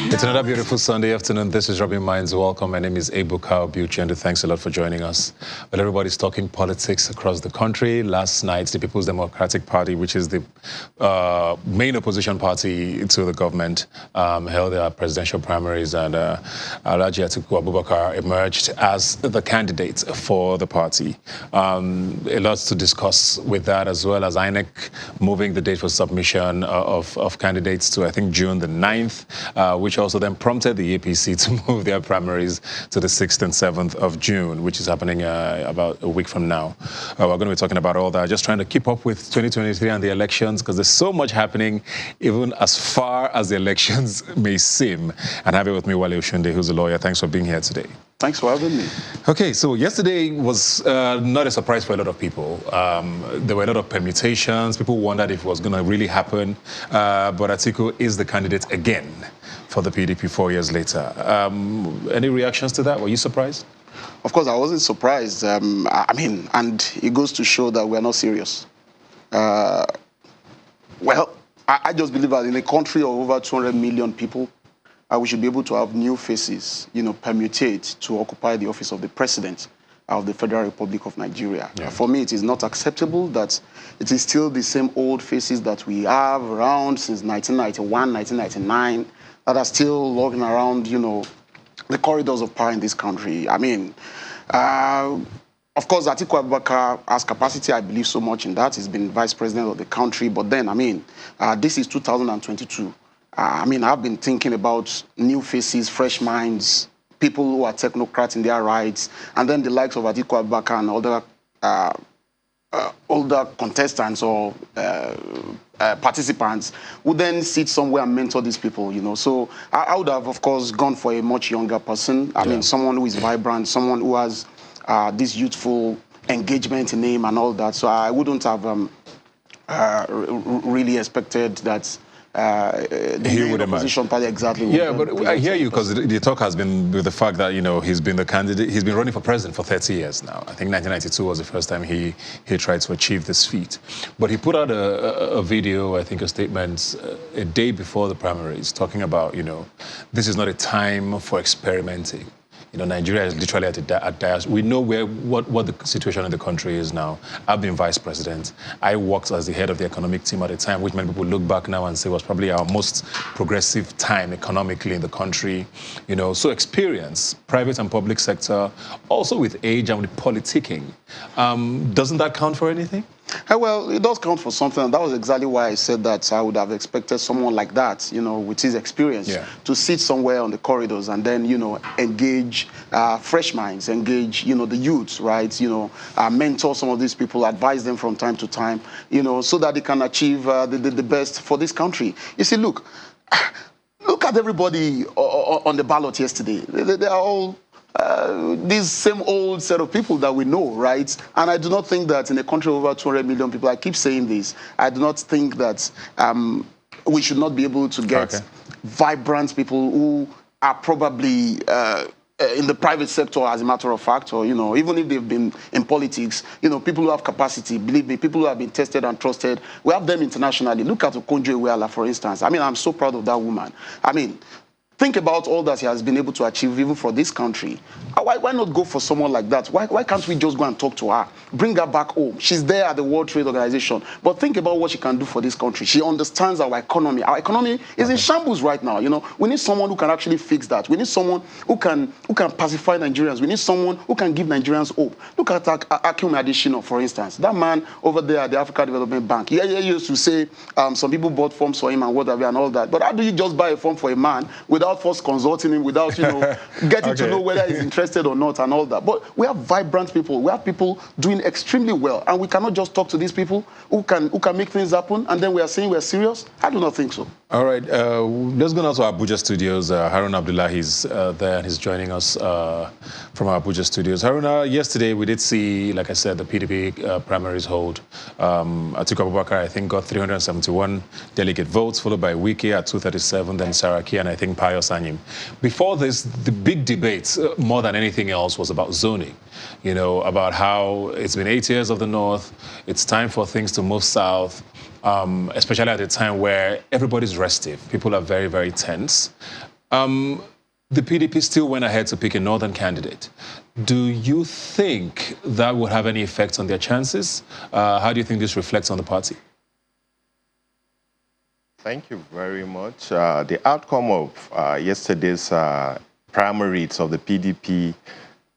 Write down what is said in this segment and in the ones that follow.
It's another beautiful Sunday afternoon. This is Rubbin Minds. Welcome. My name is Ebuka Obiuchi, and thanks a lot for joining us. Well, everybody's talking politics across the country. Last night, the People's Democratic Party, which is the main opposition party to the government, held their presidential primaries, and Alhaji Atiku Abubakar emerged as the candidate for the party. A lot to discuss with that, as well as INEC moving the date for submission of candidates to, I think, June the 9th, which also then prompted the APC to move their primaries to the 6th and 7th of June, which is happening about a week from now. We're going to be talking about all that, just trying to keep up with 2023 and the elections, because there's so much happening, even as far as the elections may seem. And I have it with me, Wale Oshunde, who's a lawyer. Thanks for being here today. Thanks for having me. Okay, so yesterday was not a surprise for a lot of people. There were a lot of permutations. People wondered if it was going to really happen. But Atiku is the candidate again for the PDP 4 years later. Any reactions to that? Were you surprised? Of course, I wasn't surprised. And it goes to show that we're not serious. I just believe that in a country of over 200 million people, we should be able to have new faces, permutate to occupy the office of the president of the Federal Republic of Nigeria. Yeah. For me, it is not acceptable that it is still the same old faces that we have around since 1991, 1999, that are still logging around, the corridors of power in this country. Of course, Atiku Abubakar has capacity. I believe so much in that. He's been vice president of the country. But then, this is 2022. I've been thinking about new faces, fresh minds, people who are technocrats in their rights, and then the likes of Atiku Abubakar and older contestants or participants would then sit somewhere and mentor these people, So I would have, of course, gone for a much younger person. Someone who is vibrant, someone who has this youthful engagement in him and all that. So I wouldn't have really expected that the opposition party exactly. Yeah, but I hear you, because the talk has been with the fact that he's been the candidate. He's been running for president for 30 years now. I think 1992 was the first time he tried to achieve this feat. But he put out a video, I think a statement, a day before the primaries, talking about this is not a time for experimenting. Nigeria is literally at disaster. We know what the situation in the country is now. I've been vice president. I worked as the head of the economic team at a time, which many people look back now and say was probably our most progressive time economically in the country. So experience, private and public sector, also with age and with politicking. Doesn't that count for anything? Well, it does count for something, and that was exactly why I said that I would have expected someone like that, with his experience, to sit somewhere on the corridors and then, engage fresh minds, engage, the youths, right? Mentor some of these people, advise them from time to time, so that they can achieve the best for this country. You see, look at everybody on the ballot yesterday. They are all these same old set of people that we know, right? And I do not think that in a country of over 200 million people, I keep saying this, I do not think that we should not be able to get vibrant people who are probably in the private sector, as a matter of fact, or, even if they've been in politics, people who have capacity, believe me, people who have been tested and trusted, we have them internationally. Look at Okonjo-Iweala, for instance. I'm so proud of that woman. Think about all that he has been able to achieve even for this country. Why not go for someone like that? Why can't we just go and talk to her? Bring her back home. She's there at the World Trade Organization. But think about what she can do for this country. She understands our economy. Our economy is in shambles right now. We need someone who can actually fix that. We need someone who can pacify Nigerians. We need someone who can give Nigerians hope. Look at Akim Adesina, for instance. That man over there at the Africa Development Bank. He used to say some people bought forms for him and whatever and all that. But how do you just buy a form for a man without first consulting him, without getting to know whether he's interested or not and all that? But we have vibrant people. We have people doing extremely well, and we cannot just talk to these people who can make things happen, and then we are saying we're serious. I do not think so. All right, let's go now to our Abuja studios. Haruna Abdullahi is there, and he's joining us from our Abuja studios. Haruna, yesterday we did see, like I said, the PDP primaries hold. Atiku Abubakar, I think, got 371 delegate votes, followed by Wike at 237, then Saraki, and I think Pius Anyim. Before this, the big debate, more than anything else, was about zoning. About how it's been 8 years of the North. It's time for things to move south. Especially at a time where everybody's restive. People are very, very tense. The PDP still went ahead to pick a northern candidate. Do you think that would have any effect on their chances? How do you think this reflects on the party? Thank you very much. The outcome of yesterday's primaries of the PDP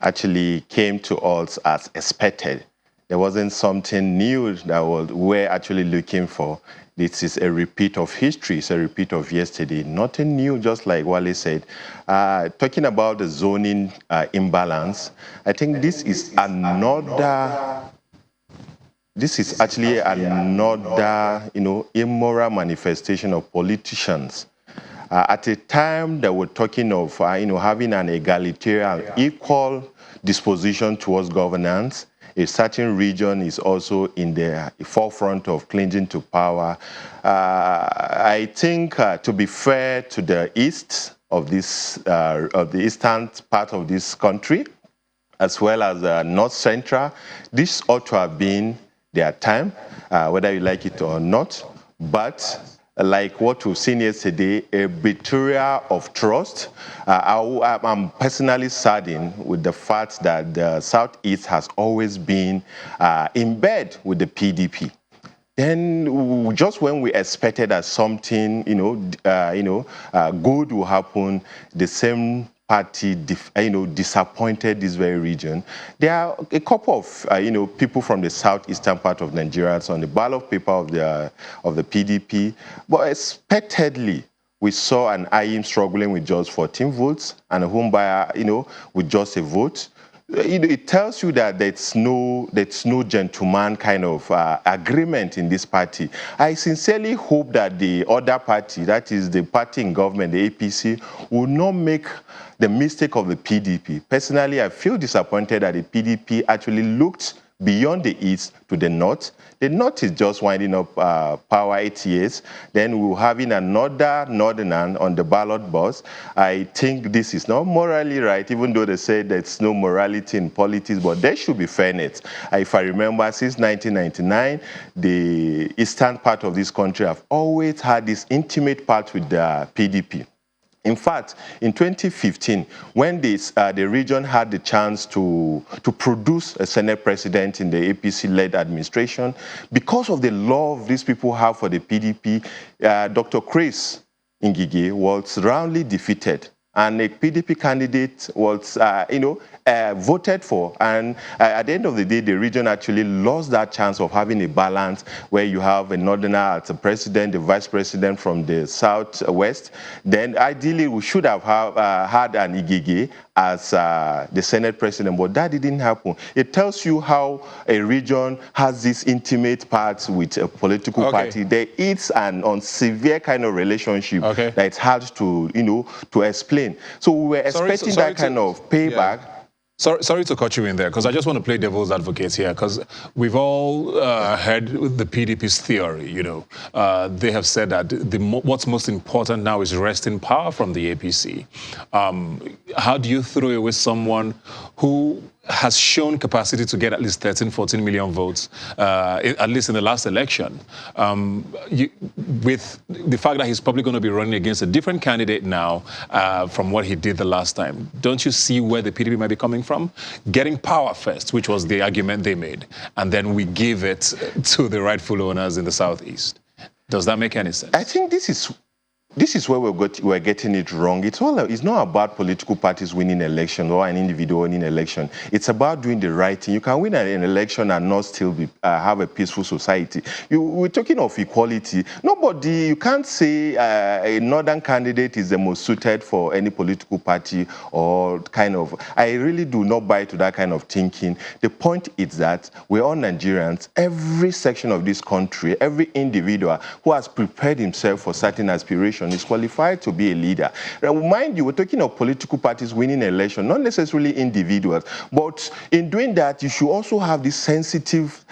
actually came to us as expected. There wasn't something new that we're actually looking for. This is a repeat of history. It's a repeat of yesterday. Nothing new, just like Wale said. Talking about the zoning imbalance, I think this is actually another, immoral manifestation of politicians. At a time that we're talking of, having an egalitarian, equal disposition towards governance, a certain region is also in the forefront of clinging to power. I think, to be fair to the east of the eastern part of this country, as well as the north central, this ought to have been their time, whether you like it or not. But like what we've seen yesterday, a betrayal of trust. I'm personally saddened with the fact that the Southeast has always been in bed with the PDP. Then, just when we expected that something, good will happen, the same party, disappointed this very region. There are a couple of, people from the southeastern part of Nigeria on the ballot paper of the PDP, but expectedly, we saw an IM struggling with just 14 votes and a home buyer, with just a vote. It tells you that there's no gentleman kind of agreement in this party. I sincerely hope that the other party, that is the party in government, the APC, will not make the mistake of the PDP. Personally, I feel disappointed that the PDP actually looked beyond the east to the north. The north is just winding up power 8 years. Then we're having another northerner on the ballot box. I think this is not morally right, even though they say there's no morality in politics, but there should be fairness. If I remember, since 1999, the eastern part of this country have always had this intimate part with the PDP. In fact, in 2015, when the region had the chance to produce a Senate president in the APC-led administration, because of the love these people have for the PDP, Dr. Chris Ngige was roundly defeated, and a PDP candidate was, voted for. And at the end of the day, the region actually lost that chance of having a balance where you have a northerner as a president, the vice president from the southwest. Then ideally, we should have had an Igige as the Senate president, but that didn't happen. It tells you how a region has this intimate part with a political party. There is an severe kind of relationship that it's hard to, to explain. So we were expecting that kind of payback. Yeah. Sorry to cut you in there, because I just want to play devil's advocate here, because we've all heard the PDP's theory, They have said that what's most important now is wresting power from the APC. How do you throw away someone who has shown capacity to get at least 13, 14 million votes, at least in the last election, with the fact that he's probably going to be running against a different candidate now from what he did the last time? Don't you see where the PDP might be coming from? Getting power first, which was the argument they made, and then we give it to the rightful owners in the Southeast. Does that make any sense? I think this is where we're getting it wrong. It's not about political parties winning elections or an individual winning election. It's about doing the right thing. You can win an election and not still have a peaceful society. We're talking of equality. You can't say a northern candidate is the most suited for any political party or kind of. I really do not buy to that kind of thinking. The point is that we're all Nigerians. Every section of this country, every individual who has prepared himself for certain aspirations is qualified to be a leader. Now, mind you, we're talking of political parties winning an election, not necessarily individuals. But in doing that, you should also have these sensitive,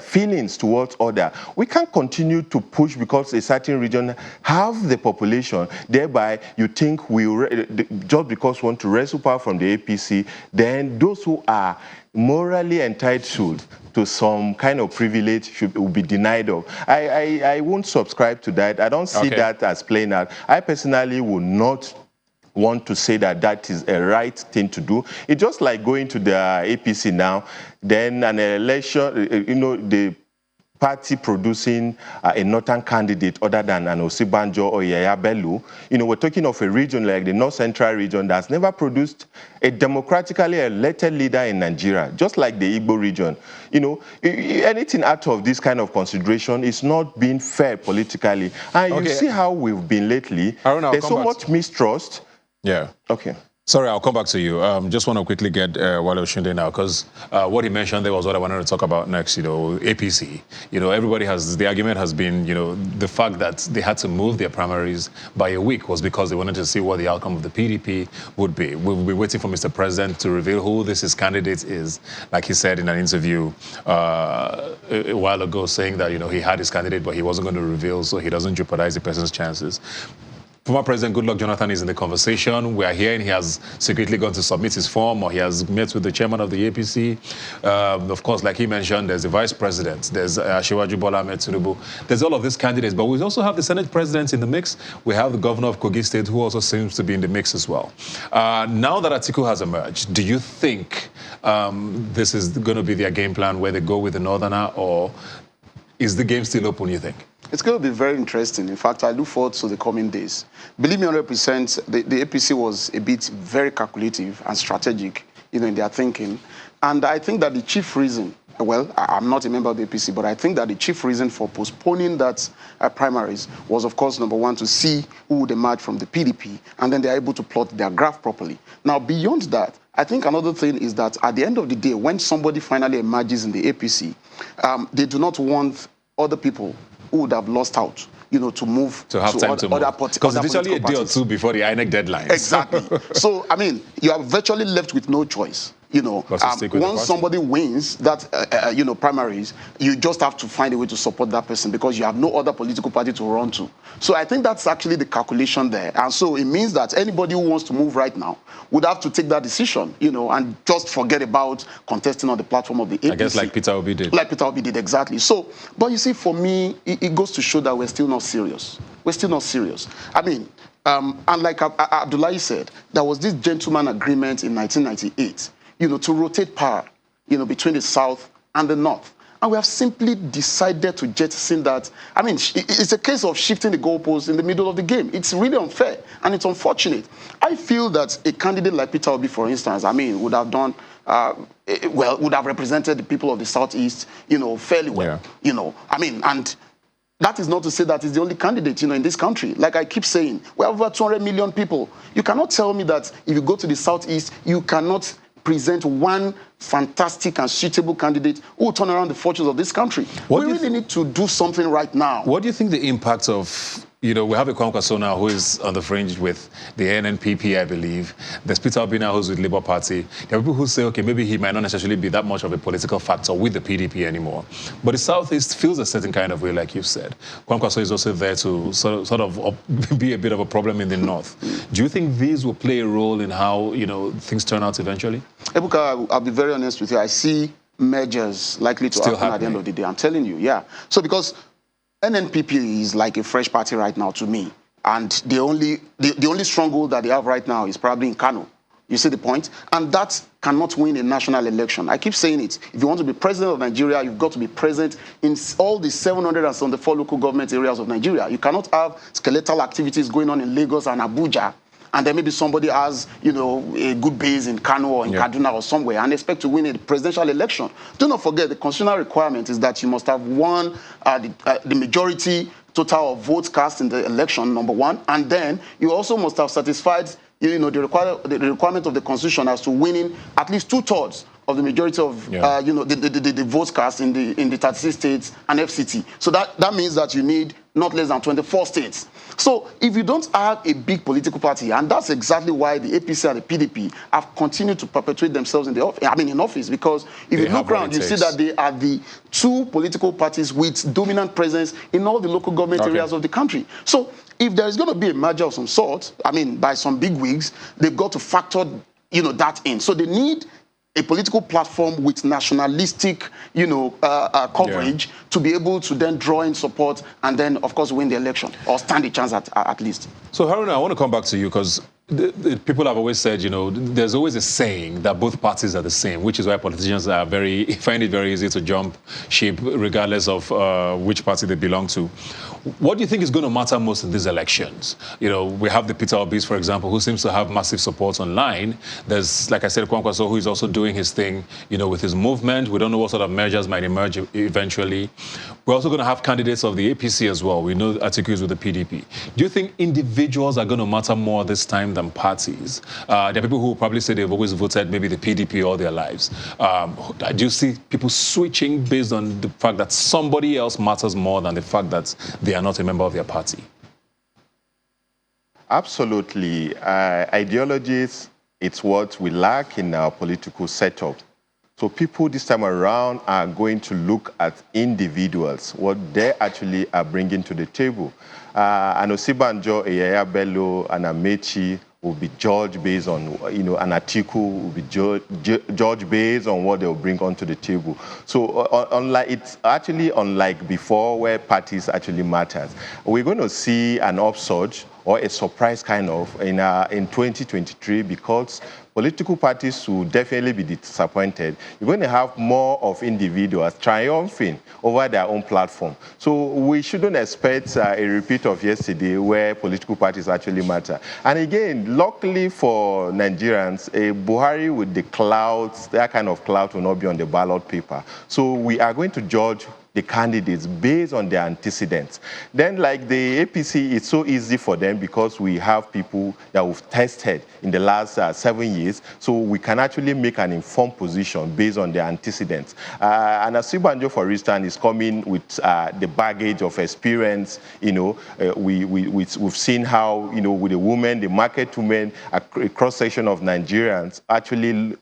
feelings towards others. We can't continue to push because a certain region have the population. Thereby, you think just because we want to wrestle power from the APC, then those who are morally entitled to some kind of privilege will be denied of. I won't subscribe to that. I don't see that as playing out. I personally would not want to say that that is a right thing to do. It's just like going to the APC now, then an election, the party producing a northern candidate other than an Osibanjo or Yaya Bello. We're talking of a region like the North Central region that's never produced a democratically elected leader in Nigeria, just like the Igbo region. Anything out of this kind of consideration is not being fair politically. And you see how we've been lately. There's so much mistrust. Yeah. Okay. Sorry, I'll come back to you. Just want to quickly get Wale Oshinde now, because what he mentioned there was what I wanted to talk about next, APC. Everybody the argument has been, the fact that they had to move their primaries by a week was because they wanted to see what the outcome of the PDP would be. We'll be waiting for Mr. President to reveal who his candidate is, like he said in an interview a while ago, saying that, he had his candidate, but he wasn't going to reveal so he doesn't jeopardize the person's chances. Former President Goodluck Jonathan is in the conversation. We are hearing he has secretly gone to submit his form, or he has met with the chairman of the APC. Of course, like he mentioned, there's the vice president, there's Asiwaju Bola Ahmed Tinubu. There's all of these candidates, but we also have the Senate president in the mix. We have the governor of Kogi State, who also seems to be in the mix as well. Now that Atiku has emerged, do you think this is going to be their game plan, where they go with the northerner, or is the game still open, you think? It's going to be very interesting. In fact, I look forward to the coming days. Believe me 100%, the APC was a bit very calculative and strategic, in their thinking. And I think that the chief reason, well, I'm not a member of the APC, but I think that the chief reason for postponing that primaries was, of course, number one, to see who would emerge from the PDP, and then they're able to plot their graph properly. Now, beyond that, I think another thing is that at the end of the day, when somebody finally emerges in the APC, they do not want other people who would have lost out, to move to have time to move. Because it's literally a day or two before the INEC deadline. Exactly. So, you are virtually left with no choice. Once somebody wins that, primaries, you just have to find a way to support that person because you have no other political party to run to. So I think that's actually the calculation there. And so it means that anybody who wants to move right now would have to take that decision, and just forget about contesting on the platform of the APC. I guess like Peter Obi did. Like Peter Obi did, exactly. So, but you see, for me, it goes to show that we're still not serious. We're still not serious. And like Abdullahi said, there was this gentleman agreement in 1998, to rotate power, between the South and the North. And we have simply decided to jettison that. It's a case of shifting the goalposts in the middle of the game. It's really unfair, and it's unfortunate. I feel that a candidate like Peter Obi, for instance, would have done, would have represented the people of the Southeast, fairly well. Yeah. And that is not to say that he's the only candidate, in this country. Like I keep saying, we have over 200 million people. You cannot tell me that if you go to the Southeast, you cannot present one fantastic and suitable candidate who will turn around the fortunes of this country. We really need to do something right now. What do you think the impact of, we have a Kwankwaso now who is on the fringe with the NNPP, I believe. There's Peter Obi now who's with Labour Party. There are people who say, okay, maybe he might not necessarily be that much of a political factor with the PDP anymore. But the Southeast feels a certain kind of way, like you've said. Kwankwaso is also there to sort of be a bit of a problem in the North. Do you think these will play a role in how, things turn out eventually? Ebuka, I'll be very honest with you. I see mergers likely to happen at the end of the day. I'm telling you, yeah. So because NNPP is like a fresh party right now to me. And the only stronghold that they have right now is probably in Kano. You see the point? And that cannot win a national election. I keep saying it. If you want to be president of Nigeria, you've got to be present in all the 774 local government areas of Nigeria. You cannot have skeletal activities going on in Lagos and Abuja, and then maybe somebody has, a good base in Kano or in Kaduna or somewhere and expect to win a presidential election. Do not forget, the constitutional requirement is that you must have won the majority total of votes cast in the election, number one, and then you also must have satisfied, the requirement of the Constitution as to winning at least 2/3 of the majority of, the votes cast in the 36 states and FCT. So that means that you need not less than 24 states. So if you don't have a big political party, and that's exactly why the APC and the PDP have continued to perpetuate themselves in office, because if you look around, you see that they are the two political parties with dominant presence in all the local government areas of the country. So if there is going to be a merger of some sort, by some big wigs, they've got to factor, that in. So they need a political platform with nationalistic, coverage to be able to then draw in support and then, of course, win the election or stand a chance at least. So, Haruna, I want to come back to you because the people have always said, there's always a saying that both parties are the same, which is why politicians find it very easy to jump ship regardless of which party they belong to. What do you think is going to matter most in these elections? We have the Peter Obis, for example, who seems to have massive support online. There's, like I said, Kwankwaso, who is also doing his thing, with his movement. We don't know what sort of measures might emerge eventually. We're also going to have candidates of the APC as well. We know Atiku is with the PDP. Do you think individuals are going to matter more this time than parties? There are people who probably say they've always voted maybe the PDP all their lives. Do you see people switching based on the fact that somebody else matters more than the fact that they are not a member of their party? Absolutely. Ideologies, it's what we lack in our political setup. So people this time around are going to look at individuals, what they actually are bringing to the table. And Osibanjo, Eyaya Bello, and Amechi will be judged based on, an Atiku will be judged based on what they'll bring onto the table. So it's actually unlike before where parties actually matters. We're going to see an upsurge or a surprise kind of in 2023 because political parties will definitely be disappointed. You're going to have more of individuals triumphing over their own platform. So we shouldn't expect a repeat of yesterday where political parties actually matter. And again, luckily for Nigerians, a Buhari with the clouds, that kind of cloud will not be on the ballot paper. So we are going to judge the candidates based on their antecedents. Then, like the APC, it's so easy for them because we have people that we've tested in the last 7 years, so we can actually make an informed position based on their antecedents. And Asibanjo, for instance, is coming with the baggage of experience. We've seen how, with the women, the market women, a cross-section of Nigerians actually,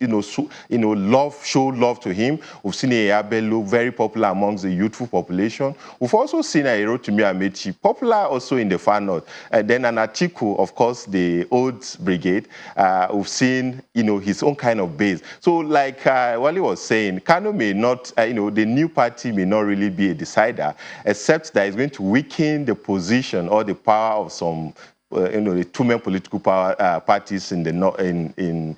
show love to him. We've seen Eyabelu very popular amongst the youthful population. We've also seen Rotimi Amechi, popular also in the far north. Then an Atiku, of course, the old brigade. We've seen, his own kind of base. So like Wale was saying, Kano may not, the new party may not really be a decider, except that it's going to weaken the position or the power of some the two-main political parties in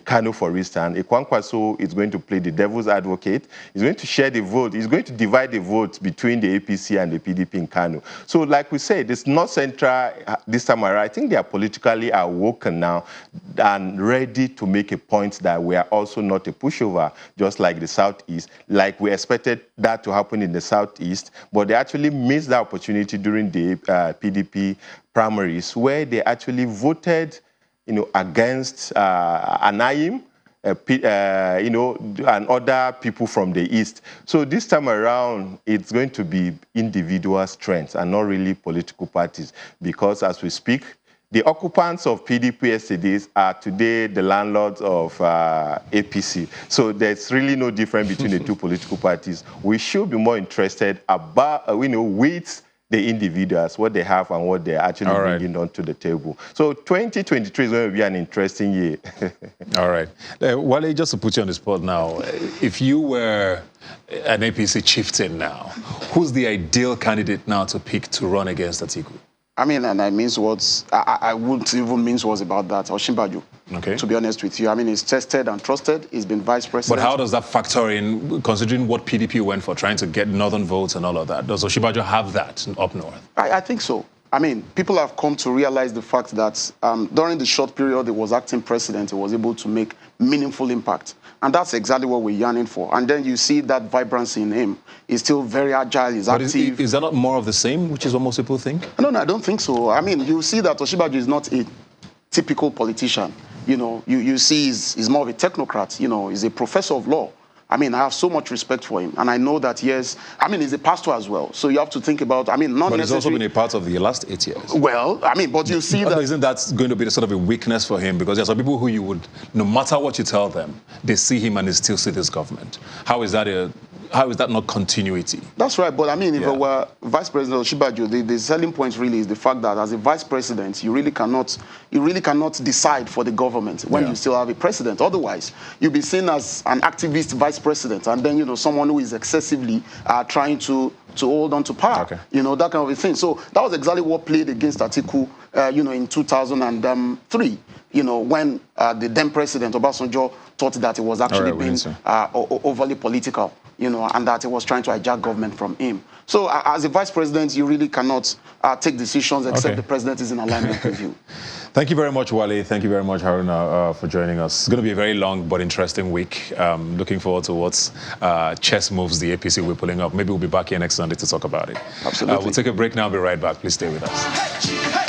Kano, for instance. Kwankwaso is going to play the devil's advocate. He's going to share the vote. He's going to divide the vote between the APC and the PDP in Kano. So, like we said, it's not central this time around. I think they are politically awoken now and ready to make a point that we are also not a pushover, just like the Southeast. Like we expected that to happen in the Southeast, but they actually missed the opportunity during the PDP primaries, where they actually voted, against Anayim, and other people from the East. So this time around, it's going to be individual strengths and not really political parties, because as we speak, the occupants of PDP yesterday's are today the landlords of APC. So there's really no difference between the two political parties. We should be more interested about, with the individuals, what they have and what they're actually bringing onto the table. So 2023 is going to be an interesting year. All right. Wale, just to put you on the spot now, if you were an APC chieftain now, who's the ideal candidate now to pick to run against Atiku? And I mince words. I wouldn't even mince words about that. Osinbajo, to be honest with you. He's tested and trusted. He's been vice president. But how does that factor in, considering what PDP went for, trying to get northern votes and all of that? Does Osinbajo have that up north? I think so. People have come to realize the fact that during the short period he was acting president, he was able to make meaningful impact. And that's exactly what we're yearning for. And then you see that vibrancy in him. He's still very agile, he's active. Is that not more of the same, which is what most people think? No, I don't think so. You see that Osinbajo is not a typical politician. You see he's more of a technocrat. He's a professor of law. I have so much respect for him. And I know that, yes, he's a pastor as well. So you have to think about, not necessarily... But he's also been a part of the last 8 years. Well, but you see that... Isn't that going to be sort of a weakness for him? Because there are some people who you would, no matter what you tell them, they see him and they still see this government. How is that how is that not continuity? That's right, but I mean, if it were Vice President Osinbajo, the selling point really is the fact that as a vice president, you really cannot decide for the government when you still have a president. Otherwise, you'll be seen as an activist vice president, and then, you know, someone who is excessively trying to hold on to power, you know, that kind of a thing. So that was exactly what played against Atiku, you know, in 2003, you know, when the then president, Obasanjo, thought that it was actually being overly political, you know, and that it was trying to hijack government from him. So as a vice president, you really cannot take decisions except the president is in alignment with you. Thank you very much, Wale. Thank you very much, Haruna, for joining us. It's going to be a very long but interesting week. Looking forward to what chess moves the APC will be pulling up. Maybe we'll be back here next Sunday to talk about it. Absolutely. We'll take a break now. I'll be right back. Please stay with us.